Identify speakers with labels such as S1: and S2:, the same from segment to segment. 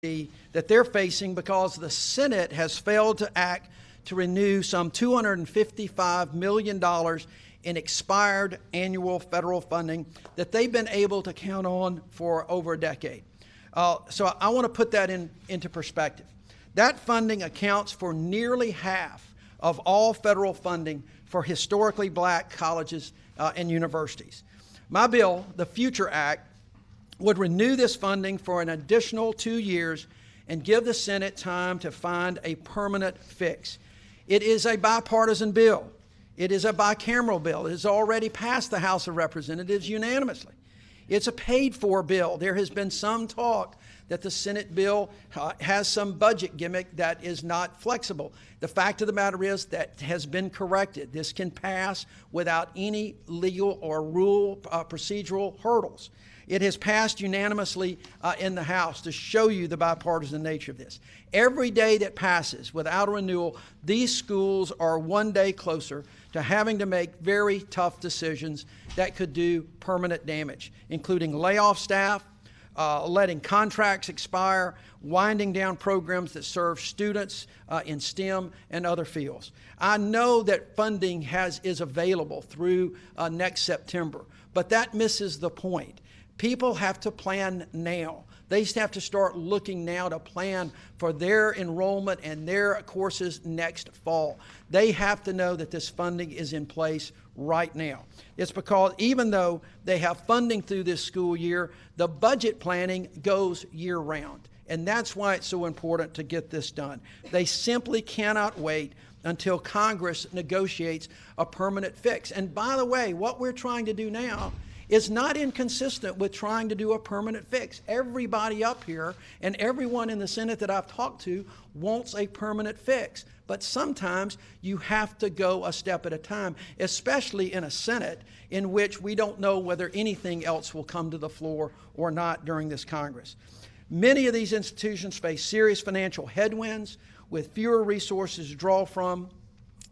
S1: that they're facing because the Senate has failed to act to renew some $255 million in expired annual federal funding that they've been able to count on for over a decade. So I want to put that into perspective. That funding accounts for nearly half of all federal funding for historically black colleges and universities. My bill, the Future Act, would renew this funding for an additional 2 years and give the Senate time to find a permanent fix. It is a bipartisan bill. It is a bicameral bill. It has already passed the House of Representatives unanimously. It's a paid-for bill. There has been some talk that the Senate bill has some budget gimmick that is not flexible. The fact of the matter is that has been corrected. This can pass without any legal or procedural hurdles. It has passed unanimously in the House to show you the bipartisan nature of this. Every day that passes without a renewal, these schools are one day closer to having to make very tough decisions that could do permanent damage, including layoff staff, letting contracts expire, winding down programs that serve students in STEM and other fields. I know that funding is available through next September, but that misses the point. People have to plan now. They have to start looking now to plan for their enrollment and their courses next fall. They have to know that this funding is in place right now. It's because even though they have funding through this school year, the budget planning goes year-round. And that's why it's so important to get this done. They simply cannot wait until Congress negotiates a permanent fix. And by the way, what we're trying to do now is not inconsistent with trying to do a permanent fix. Everybody up here and everyone in the Senate that I've talked to wants a permanent fix. But sometimes you have to go a step at a time, especially in a Senate in which we don't know whether anything else will come to the floor or not during this Congress. Many of these institutions face serious financial headwinds with fewer resources to draw from,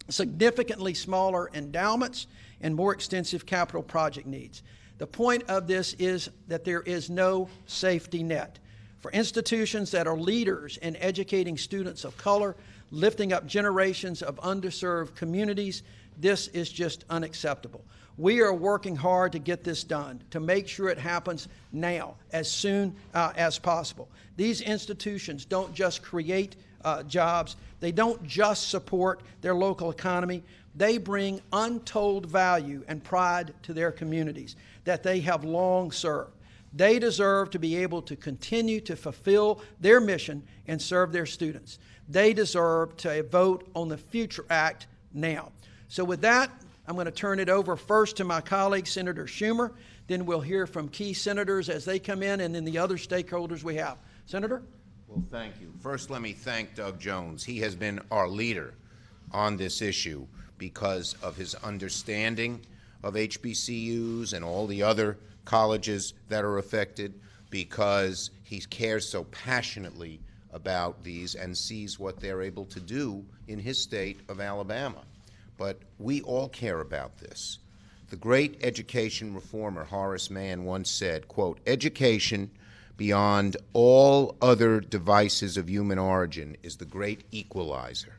S1: significantly smaller endowments, and more extensive capital project needs. The point of this is that there is no safety net. For institutions that are leaders in educating students of color, lifting up generations of underserved communities, this is just unacceptable. We are working hard to get this done, to make sure it happens now, as soon as possible. These institutions don't just create jobs. They don't just support their local economy. They bring untold value and pride to their communities that they have long served. They deserve to be able to continue to fulfill their mission and serve their students. They deserve to vote on the Future Act now. So with that, I'm going to turn it over first to my colleague, Senator Schumer. Then we'll hear from key senators as they come in, and then the other stakeholders we have. Senator?
S2: Well, thank you. First, let me thank Doug Jones. He has been our leader on this issue because of his understanding of HBCUs and all the other colleges that are affected, because he cares so passionately about these and sees what they're able to do in his state of Alabama. But we all care about this. The great education reformer Horace Mann once said, quote, "Education beyond all other devices of human origin is the great equalizer,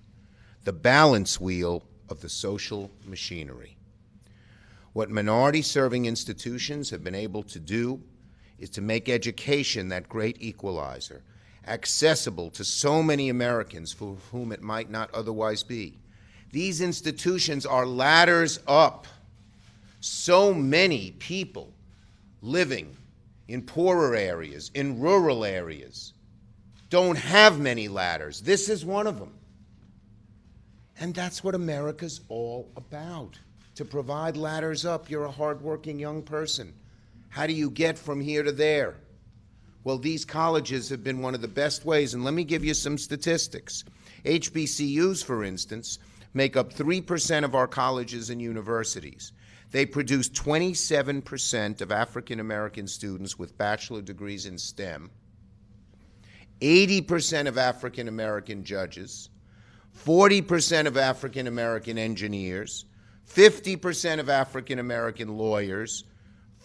S2: the balance wheel of the social machinery." What minority-serving institutions have been able to do is to make education, that great equalizer, accessible to so many Americans for whom it might not otherwise be. These institutions are ladders up. So many people living in poorer areas, in rural areas, don't have many ladders. This is one of them. And that's what America's all about, to provide ladders up. You're a hardworking young person. How do you get from here to there? Well, these colleges have been one of the best ways, and let me give you some statistics. HBCUs, for instance, make up 3% of our colleges and universities. They produce 27% of African American students with bachelor degrees in STEM, 80% of African American judges, 40% of African American engineers, 50% of African American lawyers,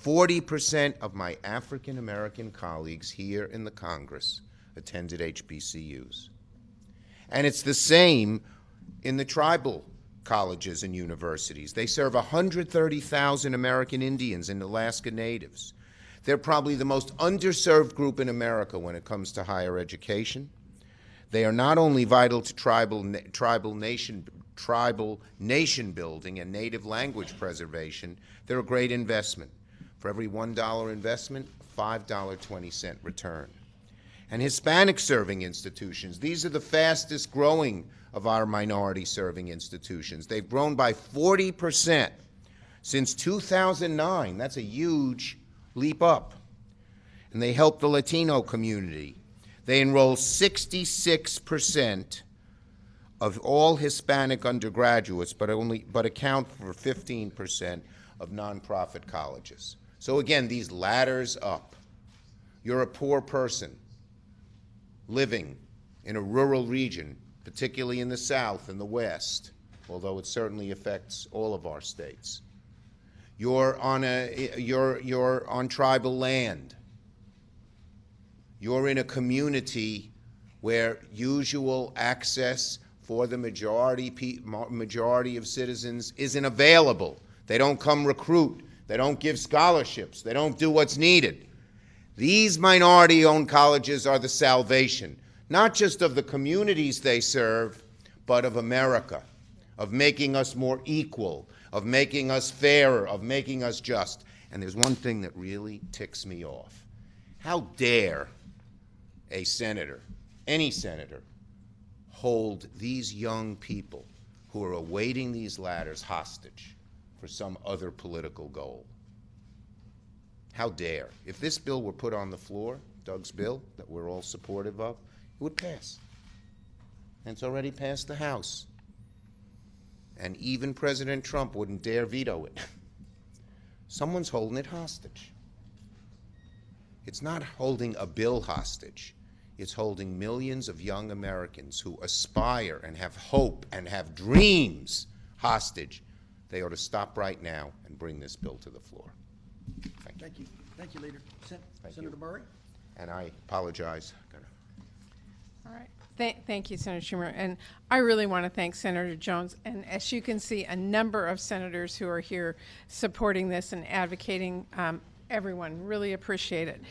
S2: 40% of my African American colleagues here in the Congress attended HBCUs. And it's the same in the tribal colleges and universities. They serve 130,000 American Indians and Alaska Natives. They're probably the most underserved group in America when it comes to higher education. They are not only vital to tribal nation building and native language preservation, they're a great investment. For every $1 investment, $5.20 return. And Hispanic serving institutions, these are the fastest growing of our minority serving institutions. They've grown by 40% since 2009. That's a huge leap up. And they help the Latino community. They enroll 66% of all Hispanic undergraduates, but account for 15% of nonprofit colleges. So again, these ladders up. You're a poor person living in a rural region, particularly in the South and the West, although it certainly affects all of our states. You're on tribal land. You're in a community where usual access for the majority of citizens isn't available. They don't come recruit. They don't give scholarships. They don't do what's needed. These minority-owned colleges are the salvation, not just of the communities they serve, but of America, of making us more equal, of making us fairer, of making us just. And there's one thing that really ticks me off. How dare a senator, any senator, hold these young people who are awaiting these ladders hostage for some other political goal? How dare. If this bill were put on the floor, Doug's bill, that we're all supportive of, it would pass. And it's already passed the House. And even President Trump wouldn't dare veto it. Someone's holding it hostage. It's not holding a bill hostage. It's holding millions of young Americans who aspire and have hope and have dreams hostage. They ought to stop right now and bring this bill to the floor.
S1: Thank you. Thank you, Leader. Senator Murray?
S2: And I apologize.
S3: All right. Thank you, Senator Schumer. And I really want to thank Senator Jones. And as you can see, a number of senators who are here supporting this and advocating, everyone really appreciate it.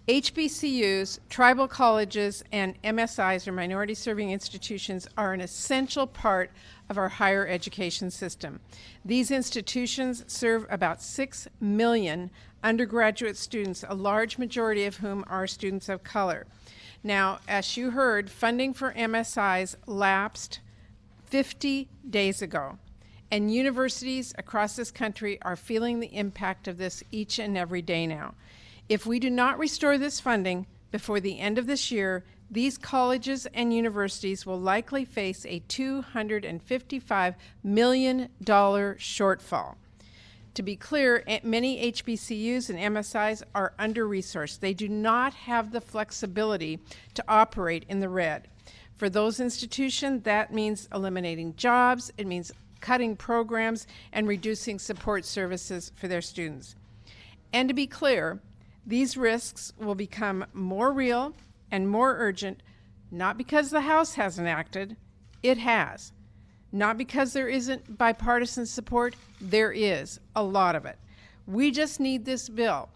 S3: HBCUs, tribal colleges, and MSIs, or minority serving institutions, are an essential part of our higher education system. These institutions serve about 6 million undergraduate students, a large majority of whom are students of color. Now, as you heard, funding for MSIs lapsed 50 days ago, and universities across this country are feeling the impact of this each and every day now. If we do not restore this funding before the end of this year, these colleges and universities will likely face a $255 million shortfall. To be clear, many HBCUs and MSIs are under-resourced. They do not have the flexibility to operate in the red. For those institutions, that means eliminating jobs, it means cutting programs, and reducing support services for their students. And to be clear, these risks will become more real and more urgent, not because the House hasn't acted, it has. Not because there isn't bipartisan support, there is a lot of it. We just need this bill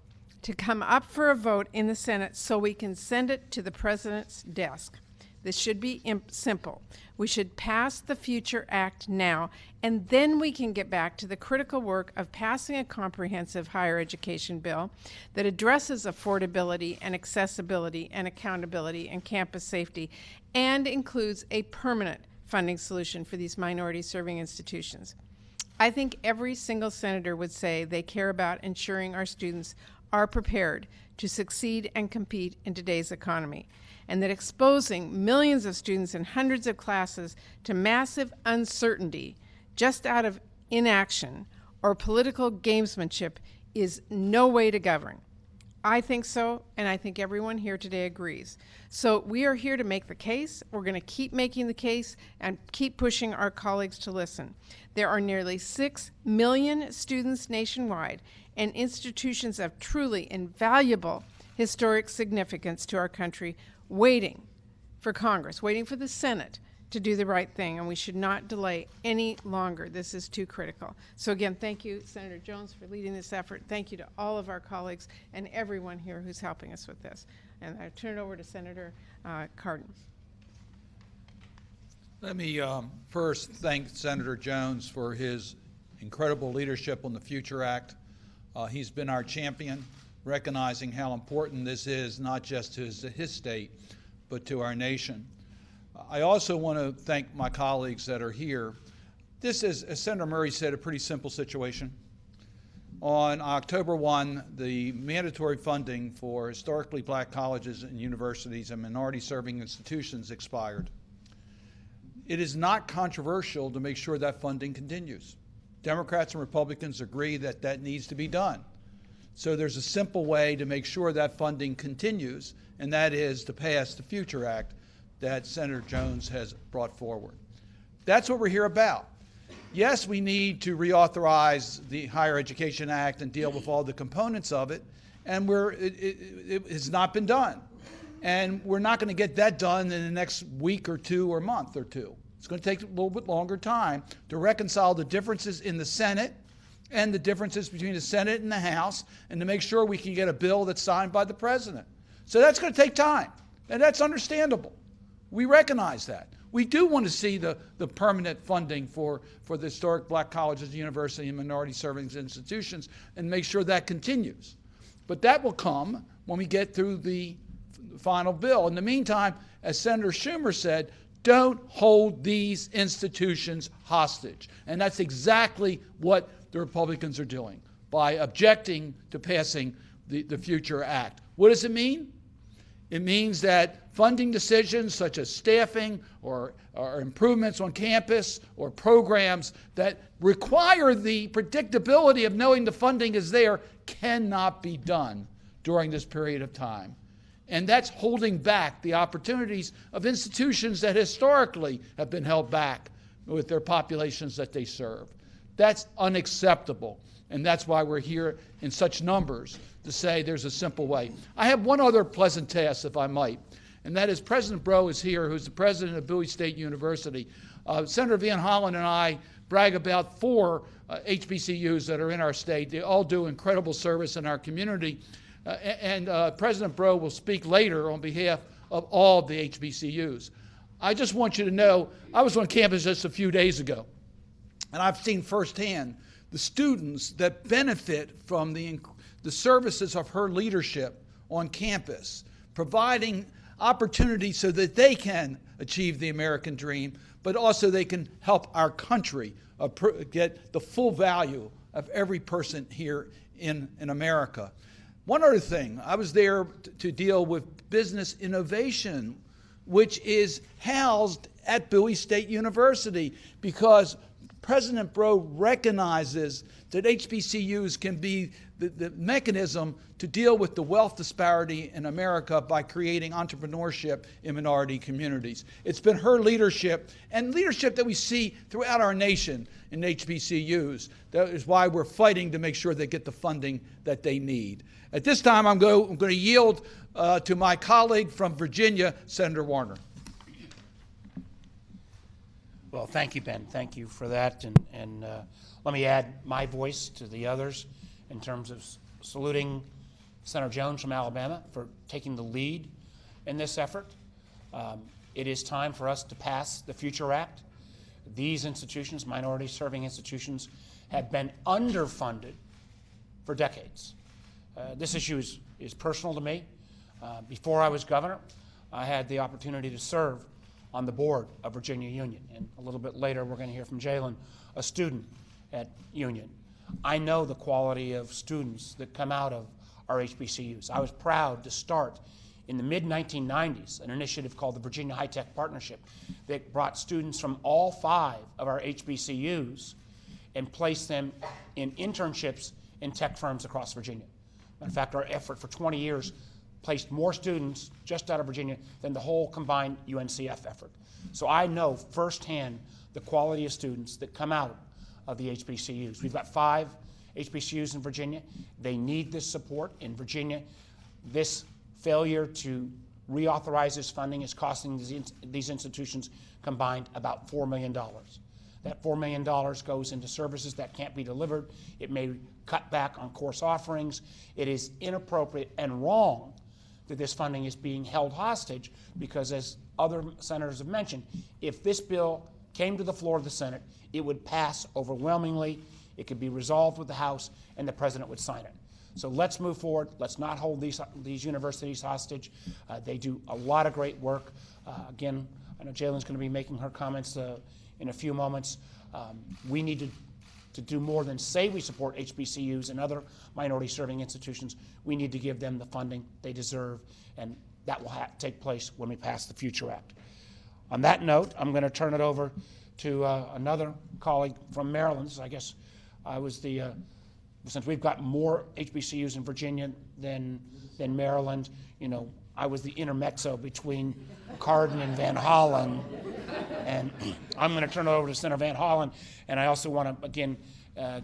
S3: to come up for a vote in the Senate so we can send it to the President's desk. This should be simple. We should pass the Future Act now, and then we can get back to the critical work of passing a comprehensive higher education bill that addresses affordability and accessibility and accountability and campus safety, and includes a permanent funding solution for these minority-serving institutions. I think every single senator would say they care about ensuring our students are prepared to succeed and compete in today's economy, and that exposing millions of students in hundreds of classes to massive uncertainty just out of inaction or political gamesmanship is no way to govern. I think so, and I think everyone here today agrees. So we are here to make the case. We're going to keep making the case and keep pushing our colleagues to listen. There are nearly 6 million students nationwide and institutions of truly invaluable historic significance to our country waiting for Congress, waiting for the Senate to do the right thing, and we should not delay any longer. This is too critical. So again, thank you, Senator Jones, for leading this effort. Thank you to all of our colleagues and everyone here who's helping us with this. And I turn it over to Senator Cardin.
S4: Let me first thank Senator Jones for his incredible leadership on the Future Act. He's been our champion, recognizing how important this is, not just to his state, but to our nation. I also want to thank my colleagues that are here. This is, as Senator Murray said, a pretty simple situation. On October 1, the mandatory funding for historically black colleges and universities and minority-serving institutions expired. It is not controversial to make sure that funding continues. Democrats and Republicans agree that that needs to be done. So there's a simple way to make sure that funding continues, and that is to pass the Future Act that Senator Jones has brought forward. That's what we're here about. Yes, we need to reauthorize the Higher Education Act and deal with all the components of it, and it has not been done. And we're not going to get that done in the next week or two or month or two. It's going to take a little bit longer time to reconcile the differences in the Senate and the differences between the Senate and the House, and to make sure we can get a bill that's signed by the President. So that's going to take time, and that's understandable. We recognize that. We do want to see the permanent funding for the historic black colleges, universities, and minority-serving institutions, and make sure that continues. But that will come when we get through the final bill. In the meantime, as Senator Schumer said, don't hold these institutions hostage. And that's exactly what the Republicans are doing by objecting to passing the Future Act. What does it mean? It means that funding decisions such as staffing or improvements on campus or programs that require the predictability of knowing the funding is there cannot be done during this period of time. And that's holding back the opportunities of institutions that historically have been held back with their populations that they serve. That's unacceptable. And that's why we're here in such numbers to say there's a simple way. I have one other pleasant task, if I might, and that is President Breaux is here, who's the president of Bowie State University. Senator Van Hollen and I brag about 4 HBCUs that are in our state. They all do incredible service in our community. And President Breaux will speak later on behalf of all the HBCUs. I just want you to know, I was on campus just a few days ago, and I've seen firsthand the students that benefit from the services of her leadership on campus, providing opportunities so that they can achieve the American dream, but also they can help our country get the full value of every person here in America. One other thing, I was there to deal with business innovation, which is housed at Bowie State University, because President Breaux recognizes that HBCUs can be the mechanism to deal with the wealth disparity in America by creating entrepreneurship in minority communities. It's been her leadership and leadership that we see throughout our nation in HBCUs. That is why we're fighting to make sure they get the funding that they need. At this time, I'm going to yield to my colleague from Virginia, Senator Warner.
S5: Well, thank you, Ben. Thank you for that. And let me add my voice to the others in terms of saluting Senator Jones from Alabama for taking the lead in this effort. It is time for us to pass the Future Act. These institutions, minority-serving institutions, have been underfunded for decades. This issue is personal to me. Before I was governor, I had the opportunity to serve on the board of Virginia Union. And a little bit later, we're going to hear from Jalen, a student at Union. I know the quality of students that come out of our HBCUs. I was proud to start in the mid-1990s an initiative called the Virginia High Tech Partnership that brought students from all 5 of our HBCUs and placed them in internships in tech firms across Virginia. In fact, our effort for 20 years placed more students just out of Virginia than the whole combined UNCF effort. So I know firsthand the quality of students that come out of the HBCUs. We've got 5 HBCUs in Virginia. They need this support. In Virginia, this failure to reauthorize this funding is costing these institutions combined about $4 million. That $4 million goes into services that can't be delivered. It may cut back on course offerings. It is inappropriate and wrong that this funding is being held hostage because, as other senators have mentioned, if this bill came to the floor of the Senate, it would pass overwhelmingly. It could be resolved with the House, and the President would sign it. So let's move forward. Let's not hold these universities hostage. They do a lot of great work. Again, I know Jalen's going to be making her comments in a few moments. We need to do more than say we support HBCUs and other minority-serving institutions. We need to give them the funding they deserve, and that will take place when we pass the Future Act. On that note, I'm going to turn it over to another colleague from Maryland. I guess I was since we've got more HBCUs in Virginia than Maryland, I was the intermezzo between Cardin and Van Hollen. And I'm going to turn it over to Senator Van Hollen. And I also want to, again,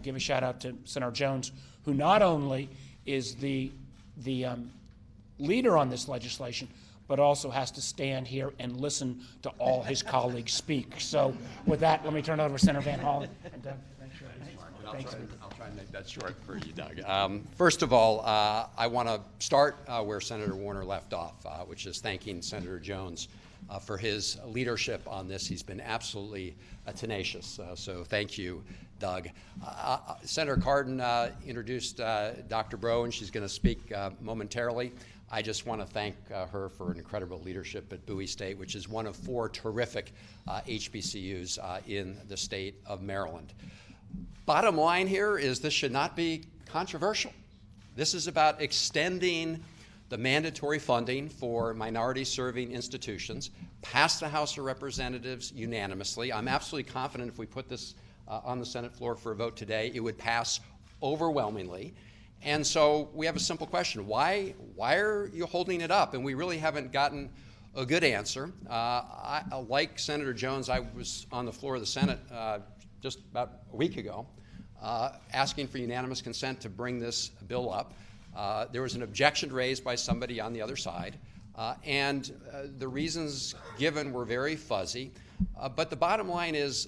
S5: give a shout out to Senator Jones, who not only is the leader on this legislation, but also has to stand here and listen to all his colleagues speak. So with that, let me turn it over to Senator Van Hollen. And Doug, thanks.
S6: I'll try and make that short for you, Doug. First of all, I want to start where Senator Warner left off, which is thanking Senator Jones for his leadership on this. He's been absolutely tenacious, so thank you, Doug. Senator Cardin introduced Dr. Breaux, and she's going to speak momentarily. I just want to thank her for an incredible leadership at Bowie State, which is one of 4 terrific HBCUs in the state of Maryland. Bottom line here is this should not be controversial. This is about extending the mandatory funding for minority-serving institutions, passed the House of Representatives unanimously. I'm absolutely confident if we put this on the Senate floor for a vote today, it would pass overwhelmingly. And so we have a simple question. Why are you holding it up? And we really haven't gotten a good answer. Like Senator Jones, I was on the floor of the Senate just about a week ago asking for unanimous consent to bring this bill up. There was an objection raised by somebody on the other side, and the reasons given were very fuzzy. But the bottom line is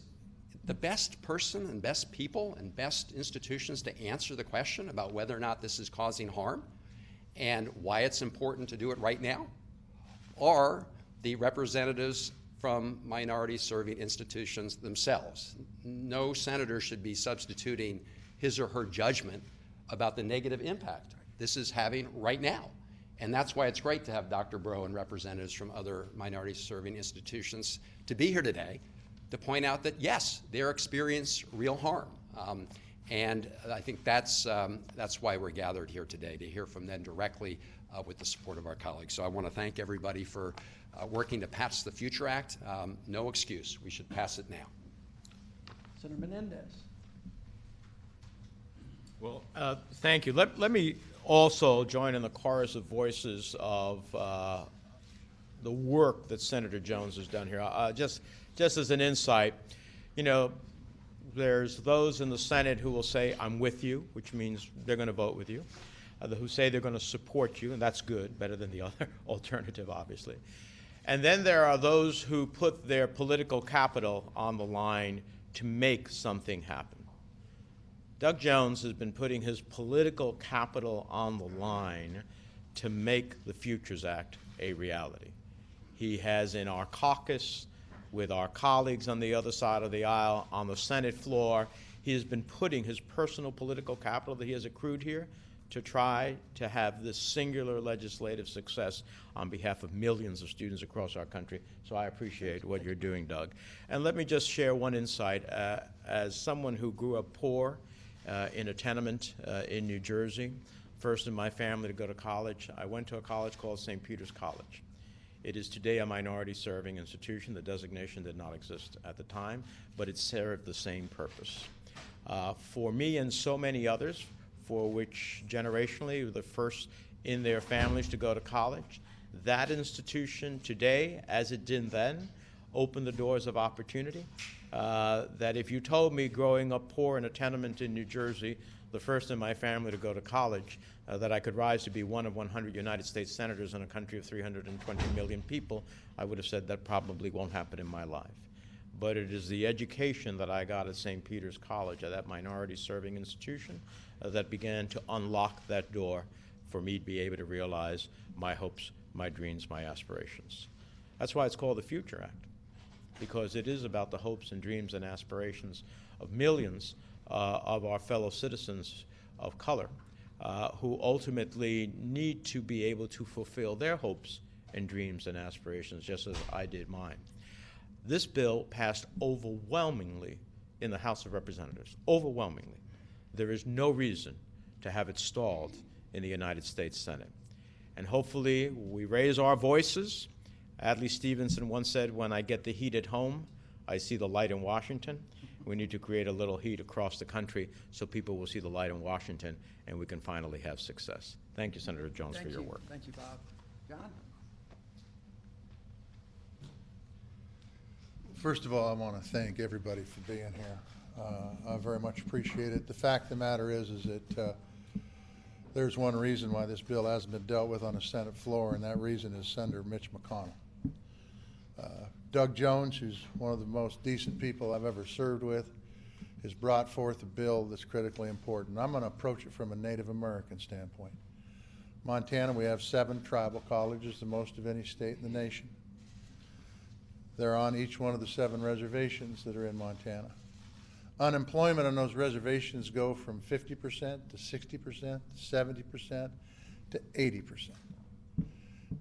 S6: the best person and best people and best institutions to answer the question about whether or not this is causing harm and why it's important to do it right now are the representatives from minority-serving institutions themselves. No senator should be substituting his or her judgment about the negative impact this is having right now. And that's why it's great to have Dr. Breaux and representatives from other minority-serving institutions to be here today to point out that, yes, they're experiencing real harm. And I think that's why we're gathered here today, to hear from them directly with the support of our colleagues. So I want to thank everybody for working to pass the Future Act. No excuse. We should pass it now.
S1: Senator Menendez.
S7: Well, thank you. Let me also join in the chorus of voices of the work that Senator Jones has done here. Just as an insight, there's those in the Senate who will say, I'm with you, which means they're going to vote with you, who say they're going to support you, and that's good, better than the other alternative, obviously. And then there are those who put their political capital on the line to make something happen. Doug Jones has been putting his political capital on the line to make the Futures Act a reality. He has in our caucus, with our colleagues on the other side of the aisle, on the Senate floor, he has been putting his personal political capital that he has accrued here to try to have this singular legislative success on behalf of millions of students across our country. So I appreciate what you're doing, Doug. And let me just share one insight. As someone who grew up poor in a tenement in New Jersey, first in my family to go to college, I went to a college called St. Peter's College. It is today a minority-serving institution. The designation did not exist at the time, but it served the same purpose. For me and so many others, for which generationally were the first in their families to go to college, that institution today, as it did then, opened the doors of opportunity. That if you told me growing up poor in a tenement in New Jersey the first in my family to go to college, that I could rise to be one of 100 United States senators in a country of 320 million people, I would have said that probably won't happen in my life. But it is the education that I got at St. Peter's College, at that minority-serving institution, that began to unlock that door for me to be able to realize my hopes, my dreams, my aspirations. That's why it's called the Future Act, because it is about the hopes and dreams and aspirations of millions of our fellow citizens of color who ultimately need to be able to fulfill their hopes and dreams and aspirations just as I did mine. This bill passed overwhelmingly in the House of Representatives, overwhelmingly. There is no reason to have it stalled in the United States Senate. And hopefully we raise our voices. Adlai Stevenson once said, "When I get the heat at home, I see the light in Washington." We need to create a little heat across the country so people will see the light in Washington and we can finally have success. Thank you, Senator Jones, for your work.
S1: Thank you, Bob. John?
S8: First of all, I want to thank everybody for being here. I very much appreciate it. The fact of the matter is that there's one reason why this bill hasn't been dealt with on the Senate floor, and that reason is Senator Mitch McConnell. Doug Jones, who's one of the most decent people I've ever served with, has brought forth a bill that's critically important. I'm going to approach it from a Native American standpoint. Montana, we have 7 tribal colleges, the most of any state in the nation. They're on each one of the 7 reservations that are in Montana. Unemployment on those reservations go from 50% to 60% to 70% to 80%.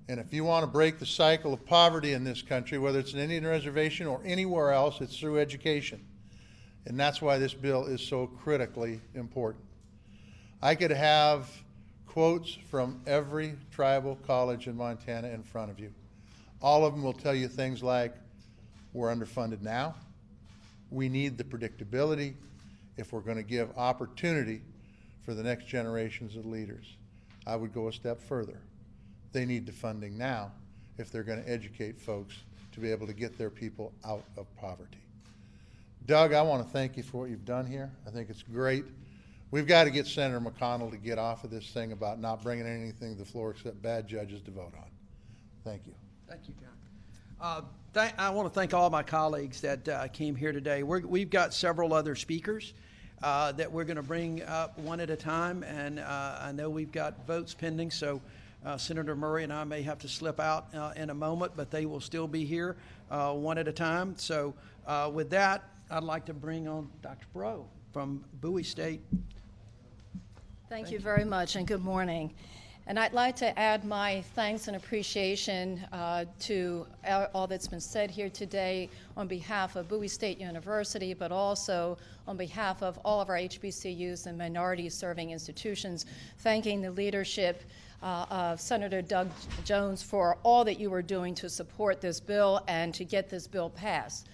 S8: And if you want to break the cycle of poverty in this country, whether it's an Indian reservation or anywhere else, it's through education. And that's why this bill is so critically important. I could have quotes from every tribal college in Montana in front of you. All of them will tell you things like, we're underfunded now. We need the predictability if we're going to give opportunity for the next generations of leaders. I would go a step further. They need the funding now if they're going to educate folks to be able to get their people out of poverty. Doug, I want to thank you for what you've done here. I think it's great. We've got to get Senator McConnell to get off of this thing about not bringing anything to the floor except bad judges to vote on. Thank you.
S1: Thank you, John. I want to thank all my colleagues that came here today. We've got several other speakers that we're going to bring up one at a time, and I know we've got votes pending, so Senator Murray and I may have to slip out in a moment, but they will still be here one at a time. So with that, I'd like to bring on Dr. Breaux from Bowie State.
S9: Thank you very much, and good morning. And I'd like to add my thanks and appreciation to all that's been said here today on behalf of Bowie State University, but also on behalf of all of our HBCUs and minority-serving institutions, thanking the leadership of Senator Doug Jones for all that you are doing to support this bill and to get this bill passed.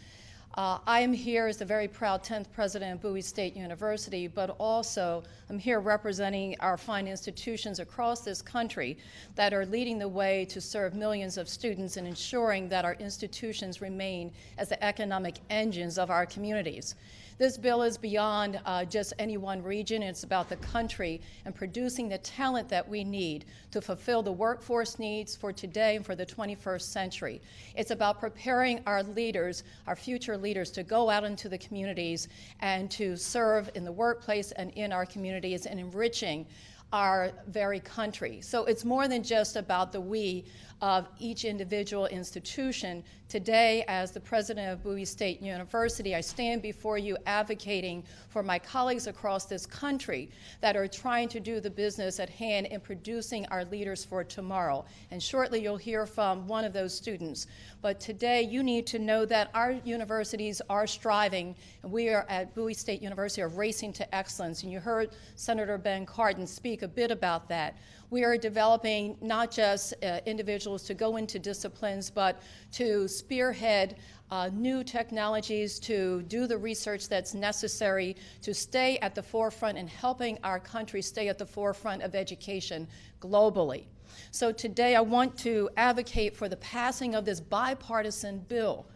S9: I am here as the very proud 10th president of Bowie State University, but also I'm here representing our fine institutions across this country that are leading the way to serve millions of students and ensuring that our institutions remain as the economic engines of our communities. This bill is beyond just any one region. It's about the country and producing the talent that we need to fulfill the workforce needs for today and for the 21st century. It's about preparing our leaders, our future leaders, to go out into the communities and to serve in the workplace and in our communities and enriching our very country. So it's more than just about the we of each individual institution. Today, as the president of Bowie State University, I stand before you advocating for my colleagues across this country that are trying to do the business at hand in producing our leaders for tomorrow. And shortly you'll hear from one of those students. But today you need to know that our universities are striving, and we are at Bowie State University are racing to excellence. And you heard Senator Ben Cardin speak a bit about that. We are developing not just individuals to go into disciplines, but to spearhead new technologies, to do the research that's necessary to stay at the forefront in helping our country stay at the forefront of education globally. So today I want to advocate for the passing of this bipartisan bill.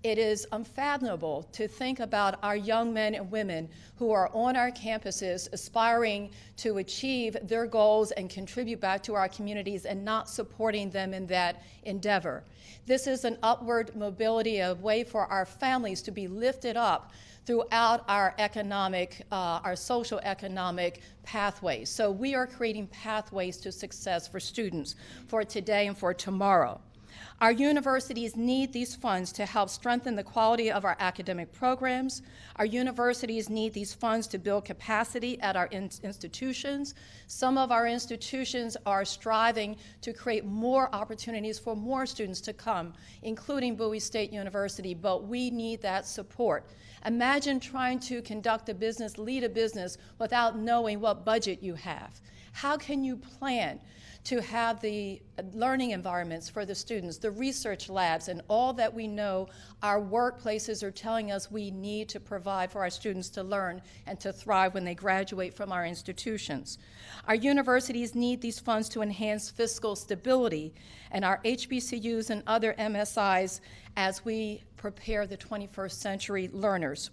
S9: It is unfathomable to think about our young men and women who are on our campuses aspiring to achieve their goals and contribute back to our communities and not supporting them in that endeavor. This is an upward mobility, a way for our families to be lifted up throughout our economic, our social economic pathways. So we are creating pathways to success for students for today and for tomorrow. Our universities need these funds to help strengthen the quality of our academic programs. Our universities need these funds to build capacity at our institutions. Some of our institutions are striving to create more opportunities for more students to come, including Bowie State University, but we need that support. Imagine trying to conduct a business, lead a business, without knowing what budget you have. How can you plan to have the learning environments for the students, the research labs, and all that we know our workplaces are telling us we need to provide for our students to learn and to thrive when they graduate from our institutions? Our universities need these funds to enhance fiscal stability, and our HBCUs and other MSIs as we prepare the 21st century learners.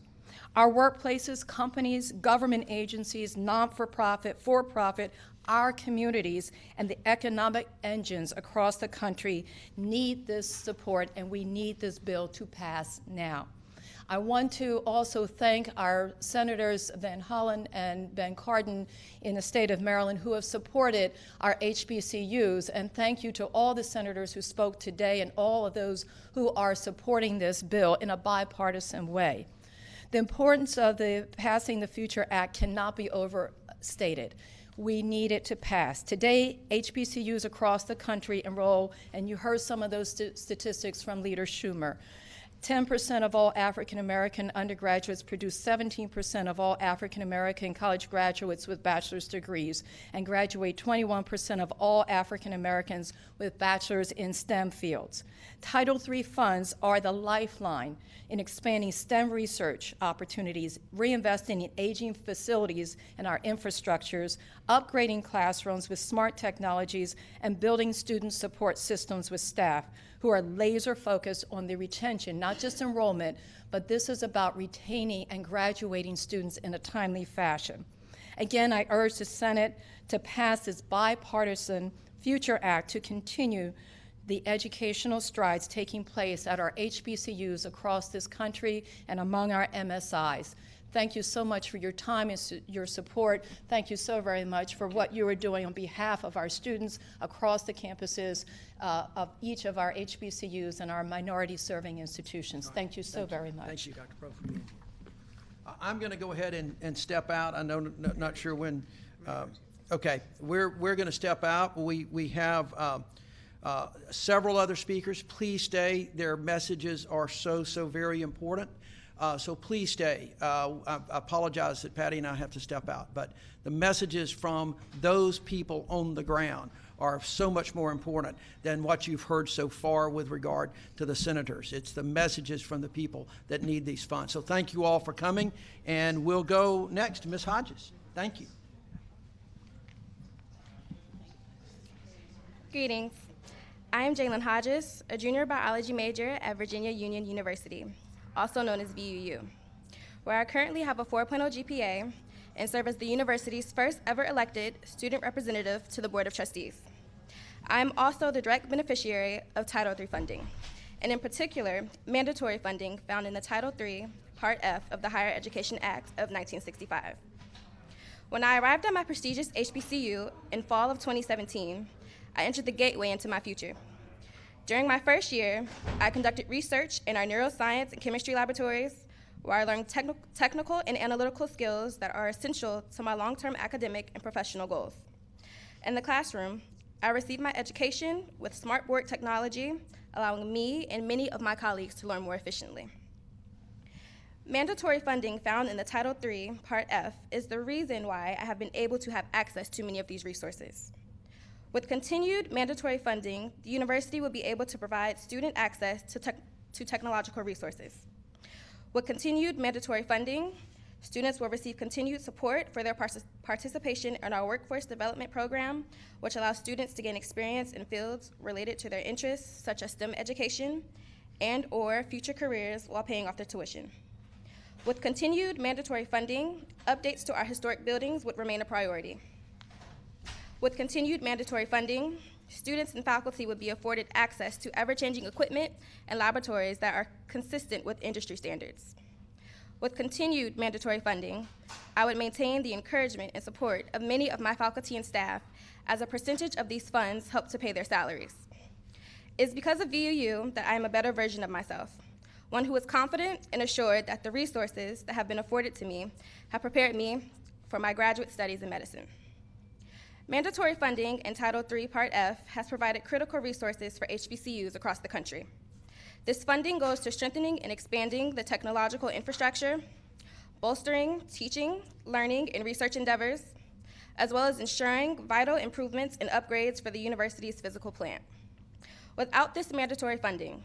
S9: Our workplaces, companies, government agencies, non-for-profit, for-profit, our communities, and the economic engines across the country need this support, and we need this bill to pass now. I want to also thank our Senators Van Hollen and Ben Cardin in the state of Maryland who have supported our HBCUs, and thank you to all the senators who spoke today and all of those who are supporting this bill in a bipartisan way. The importance of passing the Future Act cannot be overstated. We need it to pass. Today, HBCUs across the country enroll, and you heard some of those statistics from Leader Schumer. 10% of all African American undergraduates produce 17% of all African American college graduates with bachelor's degrees, and graduate 21% of all African Americans with bachelor's in STEM fields. Title III funds are the lifeline in expanding STEM research opportunities, reinvesting in aging facilities and our infrastructures, upgrading classrooms with smart technologies, and building student support systems with staff who are laser focused on the retention, not just enrollment, but this is about retaining and graduating students in a timely fashion. Again, I urge the Senate to pass this bipartisan Future Act to continue the educational strides taking place at our HBCUs across this country and among our MSIs. Thank you so much for your time and your support. Thank you so very much for what you are doing on behalf of our students across the campuses of each of our HBCUs and our minority-serving institutions. Thank you so very much.
S1: Thank you, Dr. Pro, for being here. I'm going to go ahead and step out. I know, not sure when. Okay, we're going to step out. We have several other speakers. Please stay. Their messages are so very important. So please stay. I apologize that Patty and I have to step out, but the messages from those people on the ground are so much more important than what you've heard so far with regard to the senators. It's the messages from the people that need these funds. So thank you all for coming, and we'll go next to Ms. Hodges. Thank you.
S10: Greetings. I am Jalen Hodges, a junior biology major at Virginia Union University, also known as VUU, where I currently have a 4.0 GPA and serve as the university's first ever elected student representative to the Board of Trustees. I am also the direct beneficiary of Title III funding, and in particular, mandatory funding found in the Title III, Part F of the Higher Education Act of 1965. When I arrived at my prestigious HBCU in fall of 2017, I entered the gateway into my future. During my first year, I conducted research in our neuroscience and chemistry laboratories, where I learned technical and analytical skills that are essential to my long-term academic and professional goals. In the classroom, I received my education with smartboard technology, allowing me and many of my colleagues to learn more efficiently. Mandatory funding found in the Title III, Part F, is the reason why I have been able to have access to many of these resources. With continued mandatory funding, the university will be able to provide student access to technological resources. With continued mandatory funding, students will receive continued support for their participation in our workforce development program, which allows students to gain experience in fields related to their interests, such as STEM education, and/or future careers while paying off their tuition. With continued mandatory funding, updates to our historic buildings would remain a priority. With continued mandatory funding, students and faculty would be afforded access to ever-changing equipment and laboratories that are consistent with industry standards. With continued mandatory funding, I would maintain the encouragement and support of many of my faculty and staff, as a percentage of these funds help to pay their salaries. It's because of VUU that I am a better version of myself, one who is confident and assured that the resources that have been afforded to me have prepared me for my graduate studies in medicine. Mandatory funding in Title III Part F has provided critical resources for HBCUs across the country. This funding goes to strengthening and expanding the technological infrastructure, bolstering teaching, learning, and research endeavors, as well as ensuring vital improvements and upgrades for the university's physical plant. Without this mandatory funding,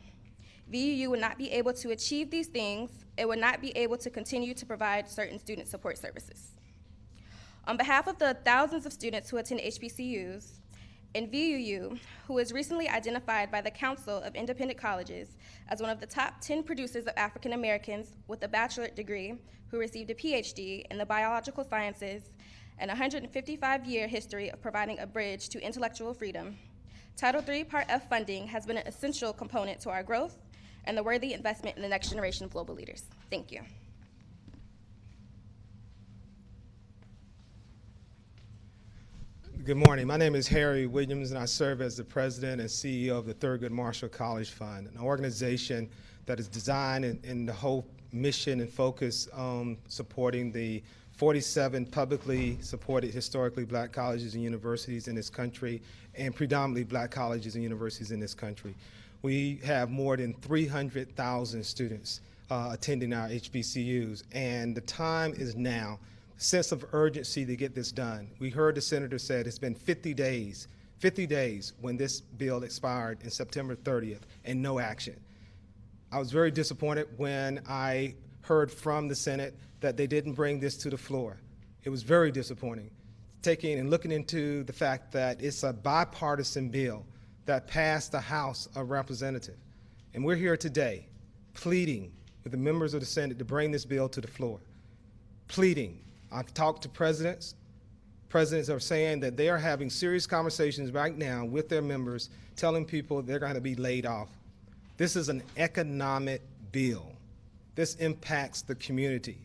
S10: VUU would not be able to achieve these things. It would not be able to continue to provide certain student support services. On behalf of the thousands of students who attend HBCUs, and VUU, who was recently identified by the Council of Independent Colleges as one of the top 10 producers of African Americans with a bachelorate degree who received a PhD in the biological sciences and a 155-year history of providing a bridge to intellectual freedom, Title III Part F funding has been an essential component to our growth and the worthy investment in the next generation of global leaders. Thank you.
S11: Good morning. My name is Harry Williams, and I serve as the president and CEO of the Thurgood Marshall College Fund, an organization that is designed in the whole mission and focus on supporting the 47 publicly supported historically black colleges and universities in this country, and predominantly black colleges and universities in this country. We have more than 300,000 students attending our HBCUs, and the time is now. Sense of urgency to get this done. We heard the senator said it's been 50 days when this bill expired in September 30th, and no action. I was very disappointed when I heard from the Senate that they didn't bring this to the floor. It was very disappointing, taking and looking into the fact that it's a bipartisan bill that passed the House of Representatives. And we're here today pleading with the members of the Senate to bring this bill to the floor, pleading. I've talked to presidents. Presidents are saying that they are having serious conversations right now with their members, telling people they're going to be laid off. This is an economic bill. This impacts the community.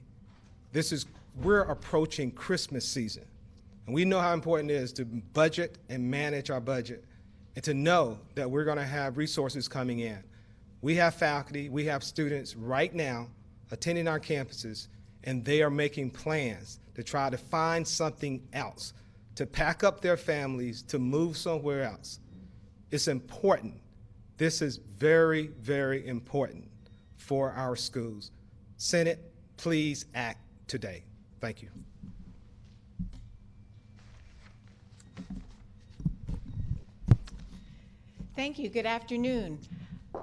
S11: We're approaching Christmas season, and we know how important it is to budget and manage our budget, and to know that we're going to have resources coming in. We have faculty, we have students right now attending our campuses, and they are making plans to try to find something else, to pack up their families, to move somewhere else. It's important. This is very, very important for our schools. Senate, please act today. Thank you.
S12: Thank you. Good afternoon.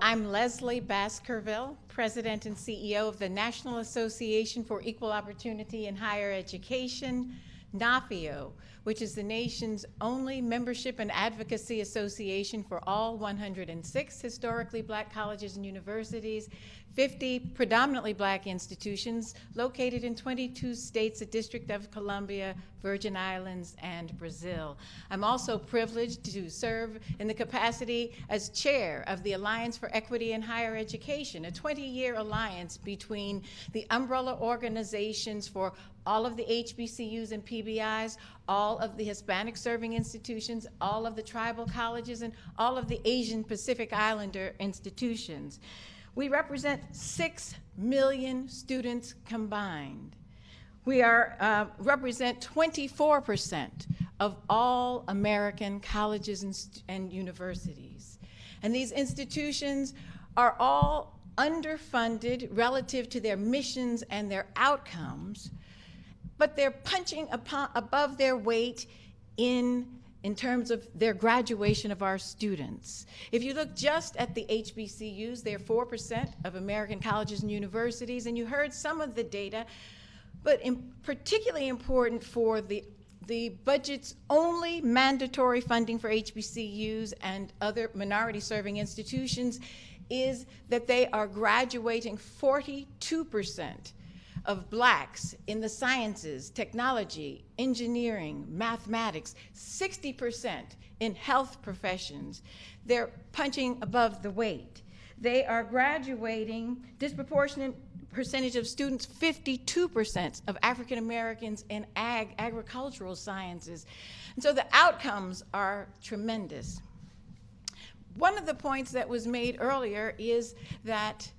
S12: I'm Leslie Baskerville, President and CEO of the National Association for Equal Opportunity in Higher Education, NAFIO, which is the nation's only membership and advocacy association for all 106 historically black colleges and universities, 50 predominantly black institutions located in 22 states, the District of Columbia, Virgin Islands, and Brazil. I'm also privileged to serve in the capacity as chair of the Alliance for Equity in Higher Education, a 20-year alliance between the umbrella organizations for all of the HBCUs and PBIs, all of the Hispanic serving institutions, all of the tribal colleges, and all of the Asian Pacific Islander institutions. We represent 6 million students combined. We represent 24% of all American colleges and universities. And these institutions are all underfunded relative to their missions and their outcomes, but they're punching above their weight in terms of their graduation of our students. If you look just at the HBCUs, they're 4% of American colleges and universities, and you heard some of the data, but particularly important for the budget's only mandatory funding for HBCUs and other minority-serving institutions is that they are graduating 42% of blacks in the sciences, technology, engineering, mathematics, 60% in health professions. They're punching above the weight. They are graduating disproportionate percentage of students, 52% of African Americans in agricultural sciences. And so the outcomes are tremendous. One of the points that was made earlier is that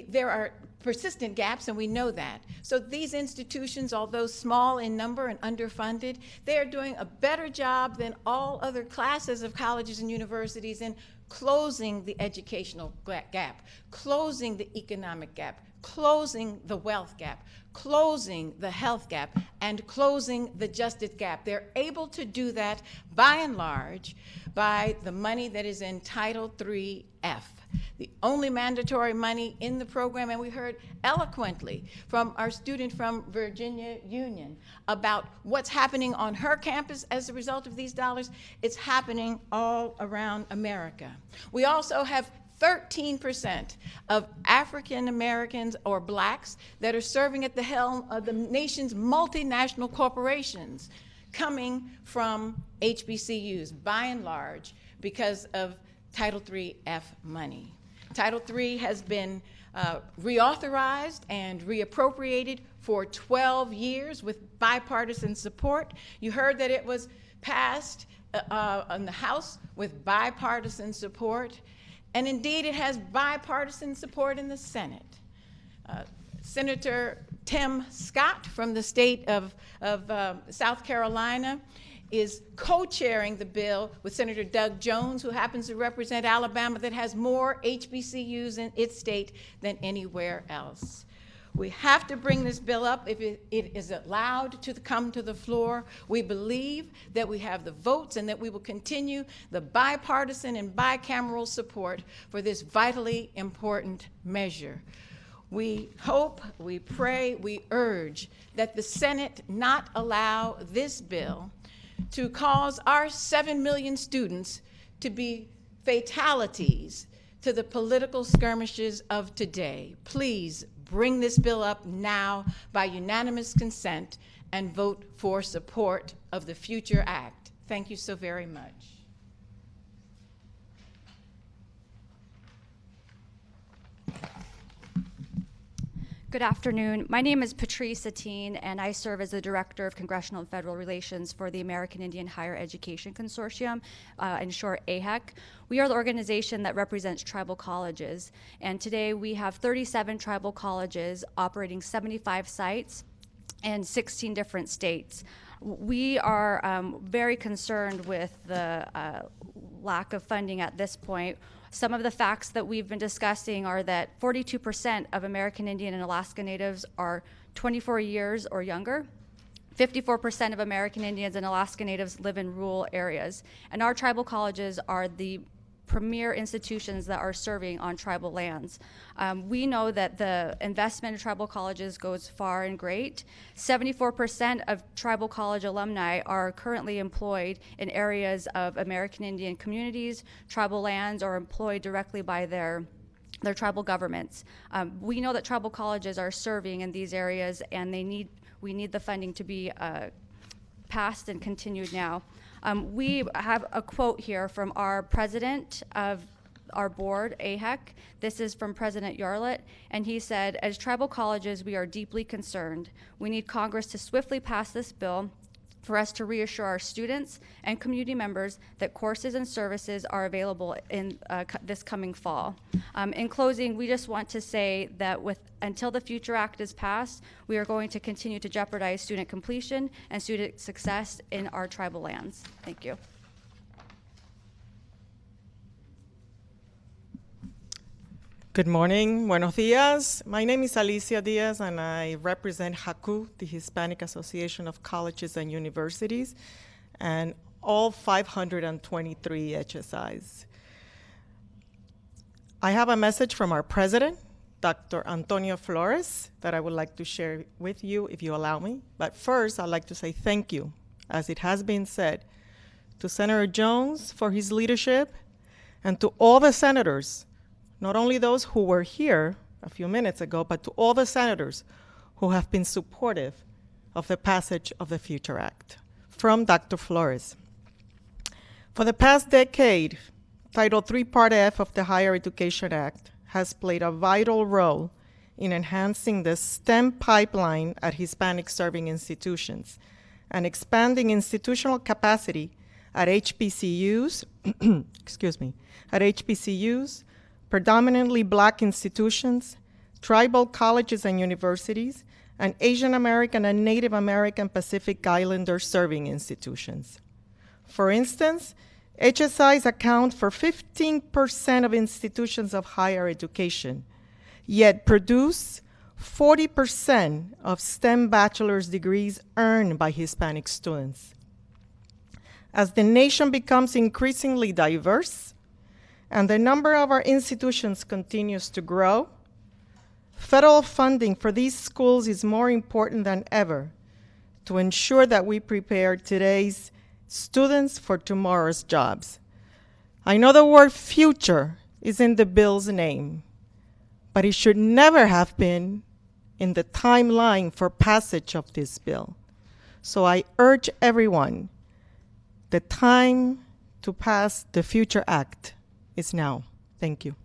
S12: there are persistent gaps, and we know that. So these institutions, although small in number and underfunded, they are doing a better job than all other classes of colleges and universities in closing the educational gap, closing the economic gap, closing the wealth gap, closing the health gap, and closing the justice gap. They're able to do that by and large by the money that is in Title III-F, the only mandatory money in the program. And we heard eloquently from our student from Virginia Union about what's happening on her campus as a result of these dollars. It's happening all around America. We also have 13% of African Americans or blacks that are serving at the helm of the nation's multinational corporations coming from HBCUs, by and large, because of Title III-F money. Title III has been reauthorized and reappropriated for 12 years with bipartisan support. You heard that it was passed in the House with bipartisan support. And indeed, it has bipartisan support in the Senate. Senator Tim Scott from the state of South Carolina is co-chairing the bill with Senator Doug Jones, who happens to represent Alabama, that has more HBCUs in its state than anywhere else. We have to bring this bill up if it is allowed to come to the floor. We believe that we have the votes and that we will continue the bipartisan and bicameral support for this vitally important measure. We hope, we pray, we urge that the Senate not allow this bill to cause our 7 million students to be fatalities to the political skirmishes of today. Please bring this bill up now by unanimous consent and vote for support of the Future Act. Thank you so very much.
S13: Good afternoon. My name is Patrice Satine, and I serve as the Director of Congressional and Federal Relations for the American Indian Higher Education Consortium, in short, AHEC. We are the organization that represents tribal colleges, and today we have 37 tribal colleges operating 75 sites in 16 different states. We are very concerned with the lack of funding at this point. Some of the facts that we've been discussing are that 42% of American Indian and Alaska Natives are 24 years or younger. 54% of American Indians and Alaska Natives live in rural areas. And our tribal colleges are the premier institutions that are serving on tribal lands. We know that the investment in tribal colleges goes far and great. 74% of tribal college alumni are currently employed in areas of American Indian communities, tribal lands, or employed directly by their tribal governments. We know that tribal colleges are serving in these areas, and we need the funding to be passed and continued now. We have a quote here from our president of our board, AHEC. This is from President Yarlett, and he said, "As tribal colleges, we are deeply concerned. We need Congress to swiftly pass this bill for us to reassure our students and community members that courses and services are available in this coming fall." In closing, we just want to say that until the Future Act is passed, we are going to continue to jeopardize student completion and student success in our tribal lands. Thank you.
S14: Good morning, buenos dias. My name is Alicia Diaz, and I represent HACU, the Hispanic Association of Colleges and Universities, and all 523 HSIs. I have a message from our president, Dr. Antonio Flores, that I would like to share with you, if you allow me. But first, I'd like to say thank you, as it has been said, to Senator Jones for his leadership, and to all the senators not only those who were here a few minutes ago, but to all the senators who have been supportive of the passage of the Future Act. From Dr. Flores. For the past decade, Title III Part F of the Higher Education Act has played a vital role in enhancing the STEM pipeline at Hispanic serving institutions and expanding institutional capacity at HBCUs, at HBCUs, predominantly Black institutions, tribal colleges and universities, and Asian American and Native American Pacific Islander serving institutions. For instance, HSIs account for 15% of institutions of higher education, yet produce 40% of STEM bachelor's degrees earned by Hispanic students. As the nation becomes increasingly diverse and the number of our institutions continues to grow, federal funding for these schools is more important than ever to ensure that we prepare today's students for tomorrow's jobs. I know the word future is in the bill's name, but it should never have been in the timeline for passage of this bill. So I urge everyone, the time to pass the Future Act is now. Thank you.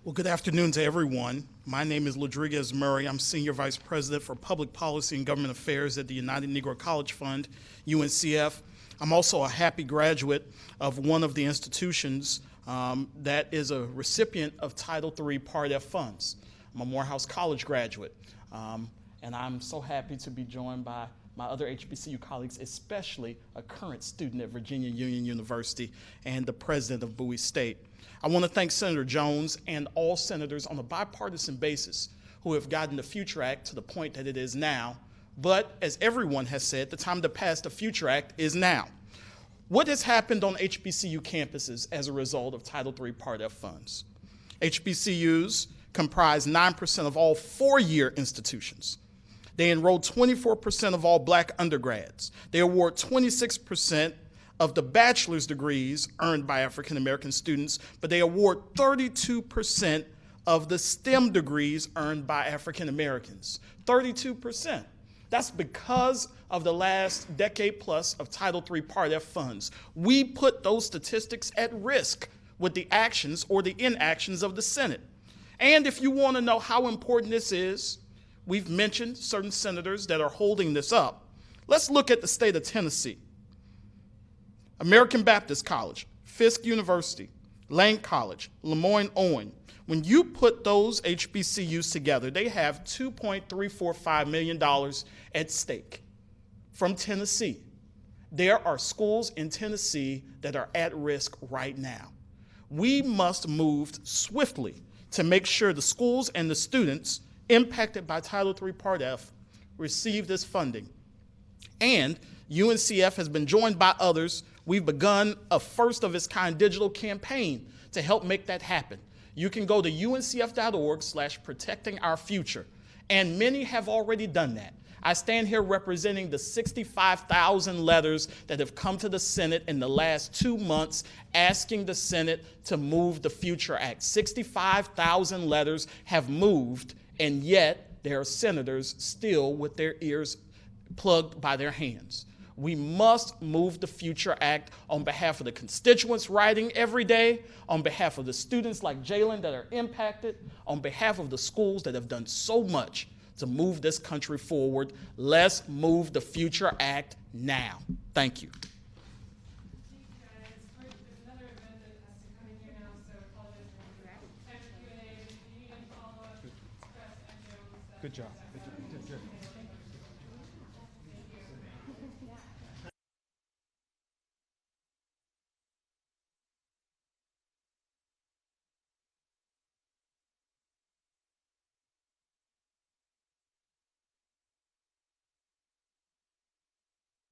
S15: Well, good afternoon to everyone. My name is Rodriguez Murray. I'm Senior Vice President for Public Policy and Government Affairs at the United Negro College Fund, UNCF. I'm also a happy graduate of one of the institutions that is a recipient of Title III Part F funds. I'm a Morehouse College graduate, and I'm so happy to be joined by my other HBCU colleagues, especially a current student at Virginia Union University and the president of Bowie State. I want to thank Senator Jones and all senators on a bipartisan basis who have gotten the Future Act to the point that it is now. But as everyone has said, the time to pass the Future Act is now. What has happened on HBCU campuses as a result of Title III Part F funds? HBCUs comprise 9% of all four-year institutions. They enroll 24% of all Black undergrads. They award 26% of the bachelor's degrees earned by African American students, but they award 32% of the STEM degrees earned by African Americans. 32%. That's because of the last decade plus of Title III Part F funds. We put those statistics at risk with the actions or the inactions of the Senate. And if you want to know how important this is, we've mentioned certain senators that are holding this up. Let's look at the state of Tennessee. American Baptist College, Fisk University, Lane College, Lemoyne-Owen. When you put those HBCUs together, they have $2.345 million at stake from Tennessee. There are schools in Tennessee that are at risk right now. We must move swiftly to make sure the schools and the students impacted by Title III Part F receive this funding. And UNCF has been joined by others. We've begun a first-of-its-kind digital campaign to help make that happen. You can go to uncf.org/protectingourfuture, and many have already done that. I stand here representing the 65,000 letters that have come to the Senate in the last 2 months asking the Senate to move the Future Act. 65,000 letters have moved, and yet there are senators still with their ears plugged by their hands. We must move the Future Act on behalf of the constituents writing every day, on behalf of the students like Jalen that are impacted, on behalf of the schools that have done so much to move this country forward. Let's move the Future Act now. Thank you.
S11: Good job. Good job.